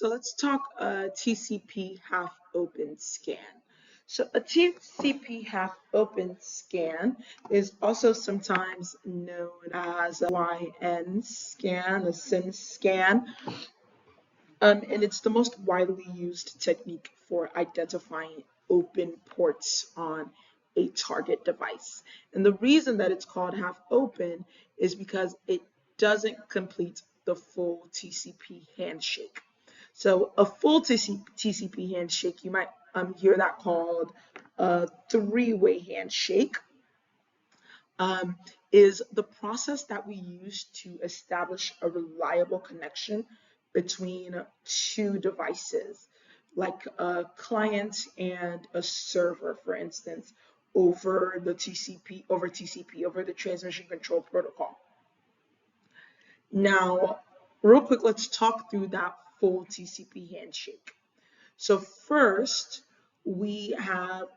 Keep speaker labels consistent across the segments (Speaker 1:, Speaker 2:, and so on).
Speaker 1: So let's talk TCP half open scan. So a TCP half open scan is also sometimes known as a SYN scan, a SYN scan, and it's the most widely used technique for identifying open ports on a target device. And the reason that it's called half open is because it doesn't complete the full TCP handshake. So a full TCP handshake, you might hear that called a three-way handshake, is the process that we use to establish a reliable connection between two devices, like a client and a server, for instance, over the TCP, over the Transmission Control Protocol. Now, real quick, let's talk through that full TCP handshake. So first, we have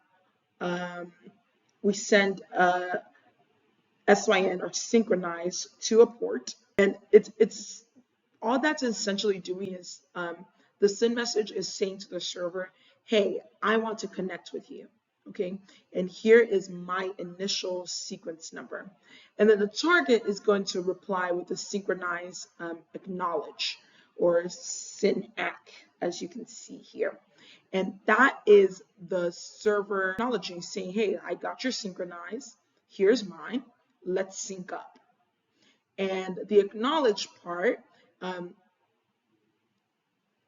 Speaker 1: we send a SYN or synchronize to a port, and it's all that's essentially doing is the SYN message is saying to the server, hey, I want to connect with you, okay, and here is my initial sequence number, and then the target is going to reply with the synchronize acknowledge or SYN ACK, as you can see here. And that is the server acknowledging, saying, hey, I got your synchronize, here's mine, let's sync up. And the acknowledge part,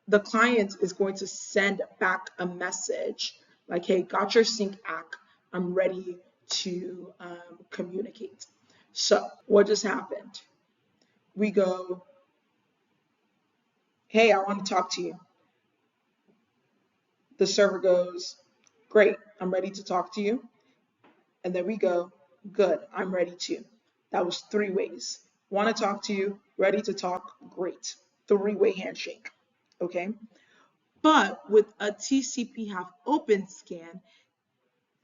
Speaker 1: the client is going to send back a message like, hey, got your sync ACK, I'm ready to communicate. So what just happened? We go, hey, I want to talk to you. The server goes, great, I'm ready to talk to you. And then we go, good, I'm ready too. That was three ways. Want to talk to you, ready to talk, great. Three-way handshake, okay? But with a TCP half open scan,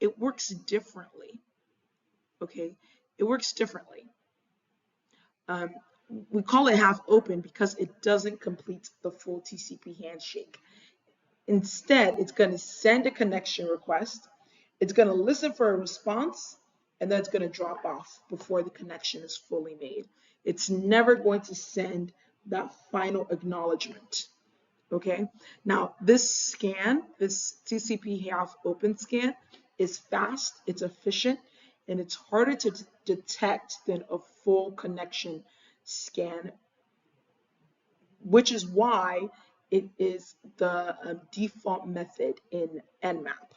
Speaker 1: it works differently, okay? It works differently. We call it half open because it doesn't complete the full TCP handshake. Instead, it's going to send a connection request, it's going to listen for a response, and then it's going to drop off before the connection is fully made. It's never going to send that final acknowledgement. Okay, now this scan, this TCP half open scan, is fast, it's efficient, and it's harder to detect than a full connection scan, which is why it is the default method in Nmap.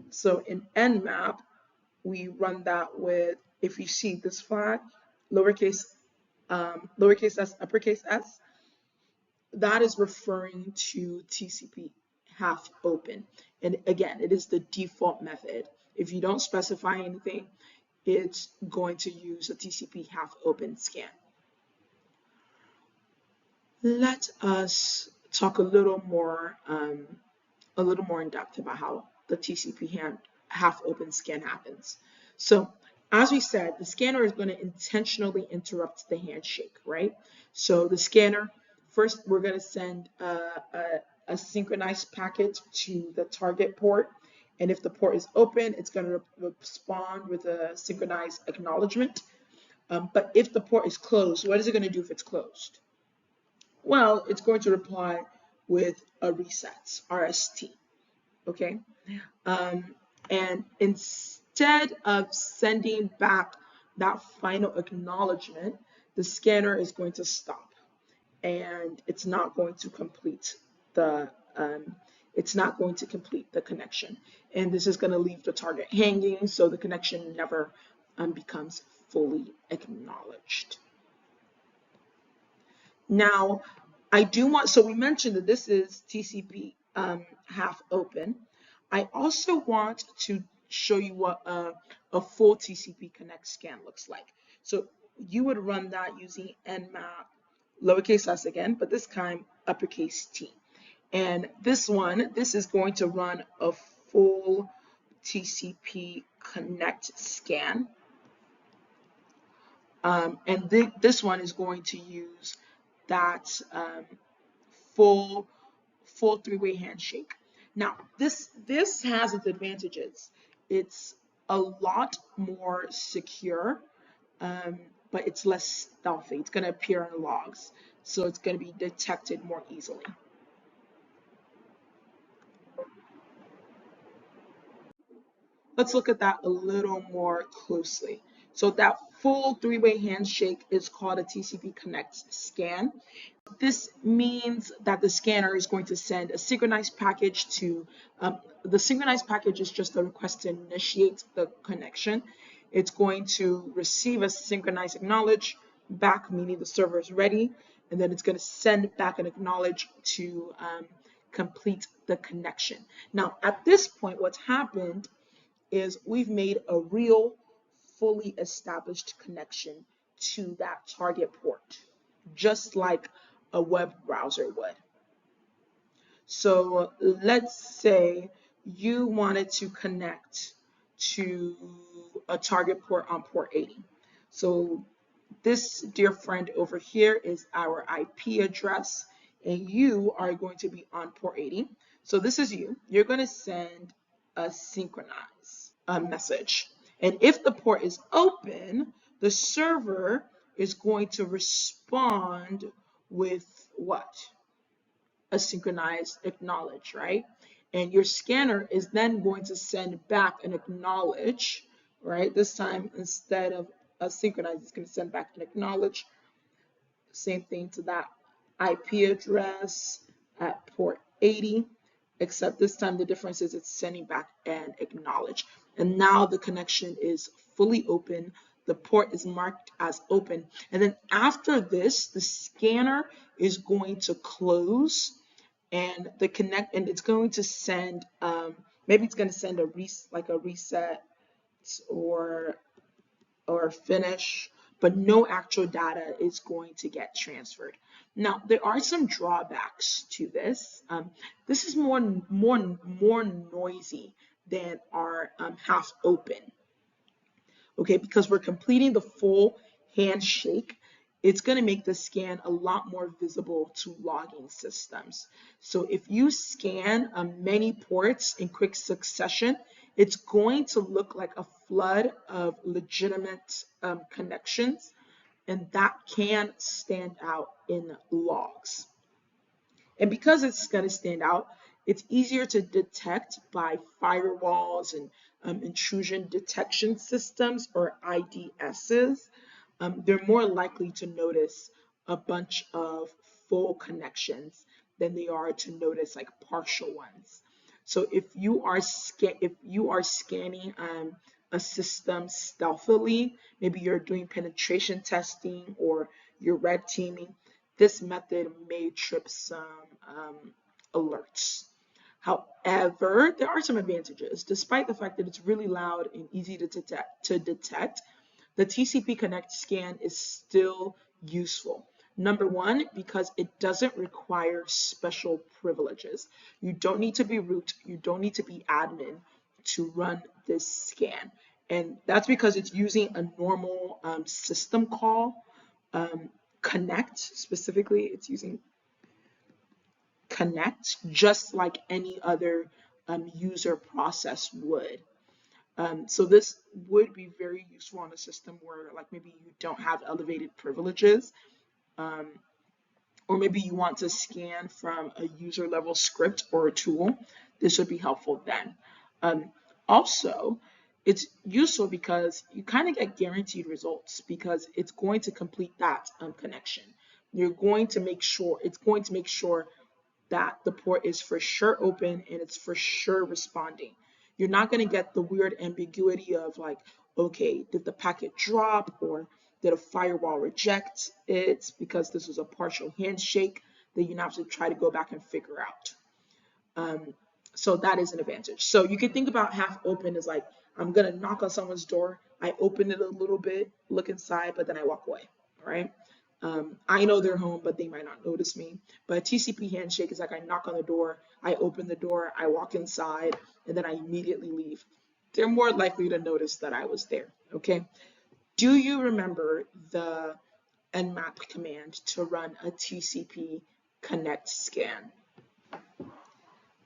Speaker 1: So in Nmap, we run that with, if you see this flag, lowercase s, uppercase s, that is referring to TCP half open. And again, it is the default method. If you don't specify anything, it's going to use a TCP half open scan. Let us talk a little more in depth about how the TCP half open scan happens. So as we said, the scanner is going to intentionally interrupt the handshake, right? So the scanner, first we're going to send a synchronized packet to the target port, and if the port is open, it's going to respond with a synchronized acknowledgement. But if the port is closed, what is it going to do if it's closed? Well, it's going to reply with a reset, RST, okay? And instead of sending back that final acknowledgement, the scanner is going to stop, and it's not going to complete the connection. And this is going to leave the target hanging, so the connection never becomes fully acknowledged. Now, so we mentioned that this is TCP half open. I also want to show you what a full TCP connect scan looks like. So you would run that using Nmap, lowercase s again, but this time uppercase T. And this is going to run a full TCP connect scan. And this one is going to use that full full three-way handshake. Now, this has its advantages. It's a lot more secure, but it's less stealthy. It's going to appear in logs, so it's going to be detected more easily. Let's look at that a little more closely. So that full three-way handshake is called a TCP connect scan. This means that the scanner is going to send a synchronized package to, the synchronized package is just a request to initiate the connection. It's going to receive a synchronized acknowledge back, meaning the server is ready, and then it's going to send back an acknowledge to complete the connection. Now, at this point, what's happened is we've made a real, fully established connection to that target port, just like a web browser would. So let's say you wanted to connect to a target port on port 80. So this dear friend over here is our IP address, and you are going to be on port 80. So this is you. You're going to send a synchronize message. And if the port is open, the server is going to respond with what? A synchronized acknowledge, right? And your scanner is then going to send back an acknowledge, right? This time, instead of a synchronize, it's going to send back an acknowledge. Same thing to that IP address at port 80, except this time the difference is it's sending back an acknowledge. And now the connection is fully open. The port is marked as open. And then after this, the scanner is going to close and it's going to send, maybe it's going to send a reset or finish, but no actual data is going to get transferred. Now, there are some drawbacks to this. This is more noisy than our half open. Okay, because we're completing the full handshake, it's going to make the scan a lot more visible to logging systems. So if you scan many ports in quick succession, it's going to look like a flood of legitimate connections, and that can stand out in logs. And because it's going to stand out, it's easier to detect by firewalls and intrusion detection systems, or IDSs. They're more likely to notice a bunch of full connections than they are to notice like partial ones. So if you are scanning a system stealthily, maybe you're doing penetration testing or you're red teaming, this method may trip some alerts. However, there are some advantages. Despite the fact that it's really loud and easy to detect, the TCP Connect scan is still useful. Number one, because it doesn't require special privileges. You don't need to be root, you don't need to be admin to run this scan. And that's because it's using a normal system call. Connect, specifically, it's using connect just like any other user process would. So this would be very useful on a system where like maybe you don't have elevated privileges, or maybe you want to scan from a user level script or a tool. This would be helpful then. Also, it's useful because you kind of get guaranteed results because it's going to complete that connection. You're going to make sure, it's going to make sure that the port is for sure open and it's for sure responding. You're not going to get the weird ambiguity of like, okay, did the packet drop or did a firewall reject it because this was a partial handshake that you have to try to go back and figure out. So that is an advantage. So you can think about half open as like, I'm going to knock on someone's door. I open it a little bit, look inside, but then I walk away, all right? I know they're home, but they might not notice me. But a TCP handshake is like I knock on the door, I open the door, I walk inside, and then I immediately leave. They're more likely to notice that I was there, okay? Do you remember the Nmap command to run a TCP connect scan?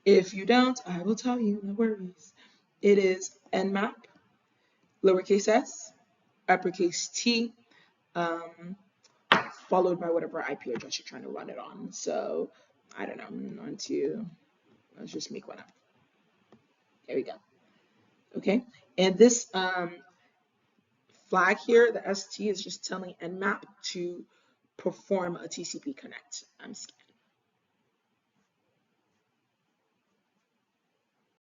Speaker 1: If you don't, I will tell you, no worries. It is Nmap, lowercase s, uppercase T, followed by whatever IP address you're trying to run it on. So I don't know, let's just make one up. There we go. Okay, and this flag here, the ST, is just telling Nmap to perform a TCP connect. I'm scared.